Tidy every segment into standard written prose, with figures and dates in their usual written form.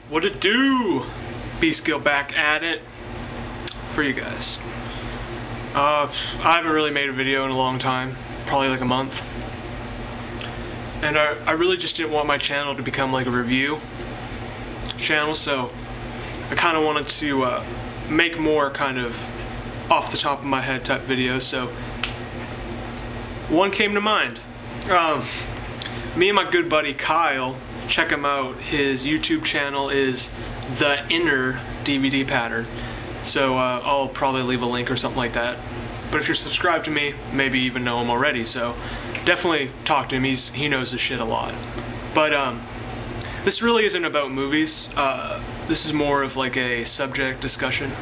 What it do? B-Skill back at it for you guys. I haven't really made a video in a long time, probably like a month. And I really just didn't want my channel to become like a review channel, so I kind of wanted to make more kind of off the top of my head type videos. So one came to mind. Me and my good buddy Kyle, check him out. His YouTube channel is The Inner DVD Pattern. So I'll probably leave a link or something like that. But if you're subscribed to me, maybe you even know him already. So definitely talk to him. He knows his shit a lot. But this really isn't about movies. This is more of like a subject discussion.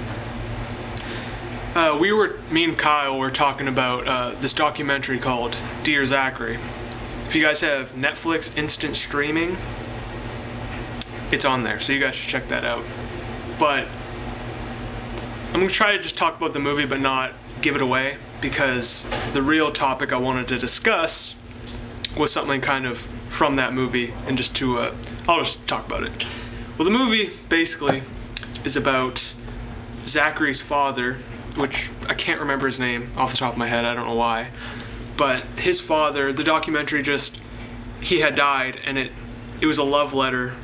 Me and Kyle were talking about this documentary called Dear Zachery. If you guys have Netflix instant streaming, it's on there, so you guys should check that out. But I'm going to try to just talk about the movie but not give it away, because the real topic I wanted to discuss was something kind of from that movie, and just to, I'll just talk about it. Well, the movie basically is about Zachery's father, which I can't remember his name off the top of my head, I don't know why, but his father, the documentary he had died, and it was a love letter.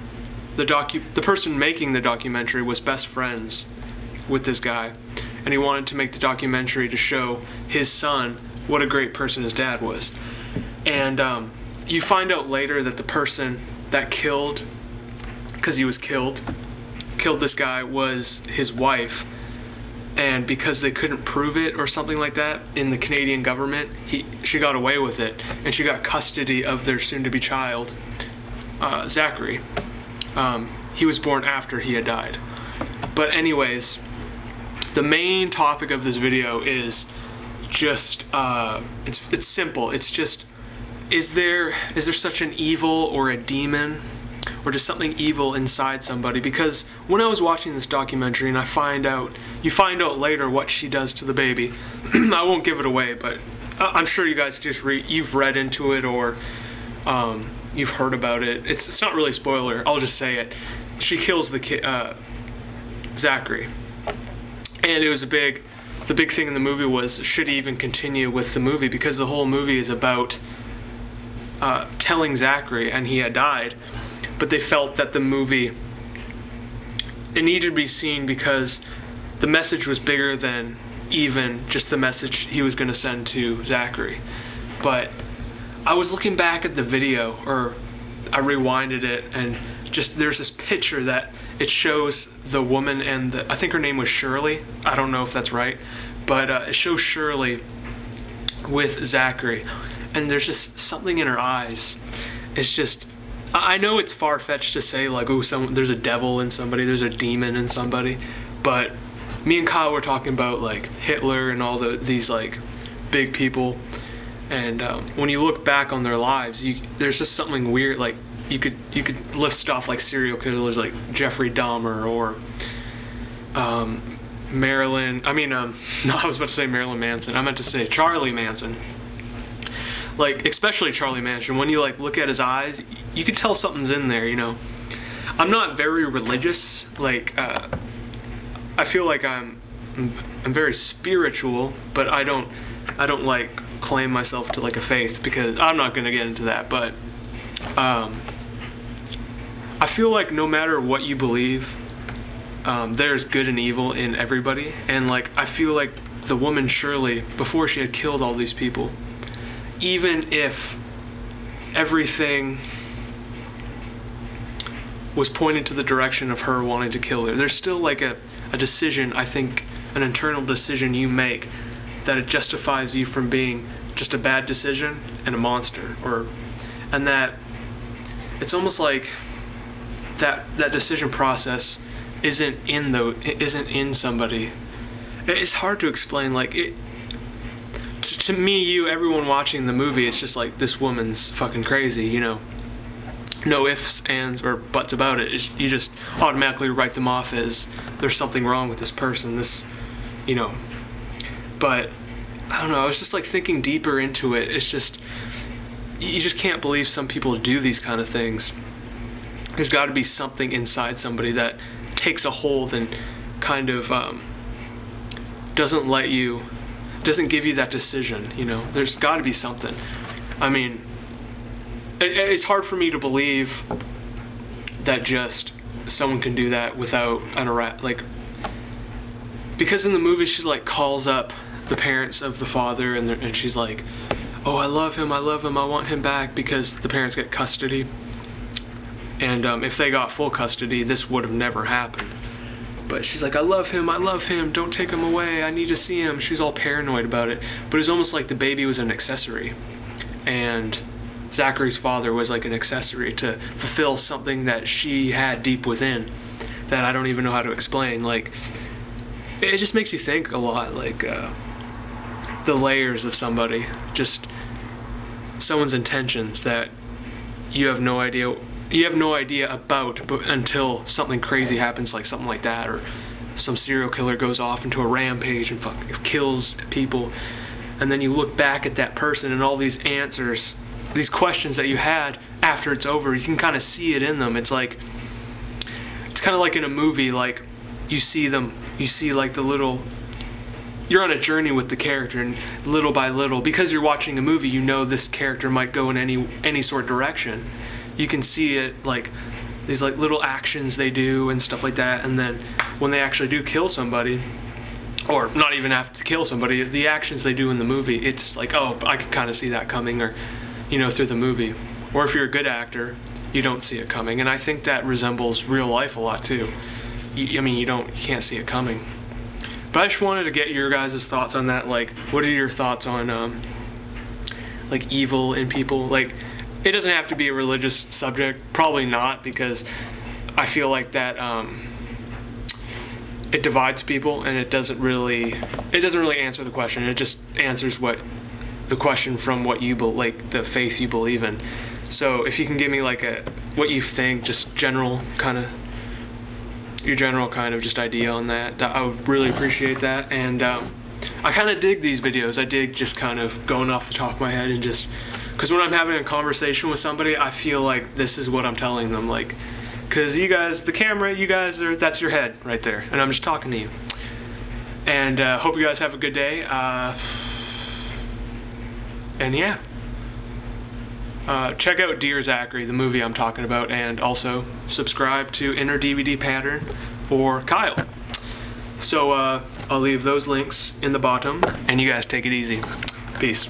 The person making the documentary was best friends with this guy, and he wanted to make the documentary to show his son what a great person his dad was. And you find out later that the person that killed, because he was killed this guy, was his wife. And because they couldn't prove it or something like that in the Canadian government, she got away with it, and she got custody of their soon-to-be child, Zachery. He was born after he had died. But anyways, the main topic of this video is just, it's simple. It's just, is there such an evil or a demon, or just something evil inside somebody? Because when I was watching this documentary, and you find out later what she does to the baby. I won't give it away, but I'm sure you guys you've read into it, or you've heard about it. It's not really a spoiler. I'll just say it. She kills the kid, Zachery, and it was the big thing in the movie was, should he even continue with the movie, because the whole movie is about telling Zachery, and he had died. But they felt that the movie, it needed to be seen because the message was bigger than even just the message he was going to send to Zachery. But I was looking back at the video, or I rewinded it, and just there's this picture that it shows the woman, and I think her name was Shirley. I don't know if that's right, but it shows Shirley with Zachery, and there's just something in her eyes. It's just, I know it's far-fetched to say, like, oh, there's a devil in somebody, there's a demon in somebody, but me and Kyle were talking about, like, Hitler and all these, like, big people, and when you look back on their lives, there's just something weird. Like, you could list off, like, serial killers like Jeffrey Dahmer, or I was about to say Marilyn Manson. I meant to say Charlie Manson. Like, especially Charlie Manson, when you, like, look at his eyes, you can tell something's in there, you know. I'm not very religious. Like, I feel like I'm very spiritual, but I don't like claim myself to like a faith, because I'm not gonna get into that. But I feel like no matter what you believe, there's good and evil in everybody, and like I feel like the woman Shirley, before she had killed all these people, even if everything was pointed to the direction of her wanting to kill her, there's still like a decision, I think, an internal decision you make, that it justifies you from being just a bad decision and a monster, and that it's almost like that decision process isn't in somebody. It's hard to explain. Like, to me, everyone watching the movie, it's just like, this woman's fucking crazy, you know. No ifs, ands, or buts about it. You just automatically write them off as there's something wrong with this person, you know. But I don't know, I was just like thinking deeper into it. It's just, you just can't believe some people do these kind of things. There's got to be something inside somebody that takes a hold and kind of doesn't give you that decision, you know. There's got to be something. I mean, it's hard for me to believe that just someone can do that without because in the movie she like calls up the parents of the father and she's like, oh, I love him, I want him back, because the parents get custody. And if they got full custody, this would have never happened. But she's like, I love him, don't take him away, I need to see him. She's all paranoid about it. But it was almost like the baby was an accessory. And Zachery's father was like an accessory to fulfill something that she had deep within that I don't even know how to explain. Like, it just makes you think a lot, like, the layers of somebody, just someone's intentions that you have no idea about until something crazy happens, like something like that, or some serial killer goes off into a rampage and kills people, and then you look back at that person and all these answers, these questions that you had after it's over, you can kind of see it in them. It's kind of like in a movie, like you see like the little, you're on a journey with the character, and little by little, because you're watching a movie, you know this character might go in any sort of direction. You can see it, like these like little actions they do and stuff like that, and then when they actually do kill somebody, or not even have to kill somebody, the actions they do in the movie, it's like, oh, I can kind of see that coming, or, you know, through the movie. Or if you're a good actor, you don't see it coming, and I think that resembles real life a lot too. I mean, you can't see it coming. But I just wanted to get your guys' thoughts on that. Like, what are your thoughts on like evil in people? Like, it doesn't have to be a religious subject, probably not, because I feel like that it divides people, and it doesn't really answer the question. It just answers the question from what you like, the faith you believe in. So if you can give me like what you think, just your general kind of just idea on that, I would really appreciate that. And I kind of dig these videos. I dig just kind of going off the top of my head, and just because when I'm having a conversation with somebody, I feel like this is what I'm telling them, like, because you guys, the camera, that's your head right there, and I'm just talking to you. And hope you guys have a good day. And yeah, check out Dear Zachery, the movie I'm talking about, and also subscribe to Inner DVD Pattern for Kyle. So I'll leave those links in the bottom, and you guys take it easy. Peace.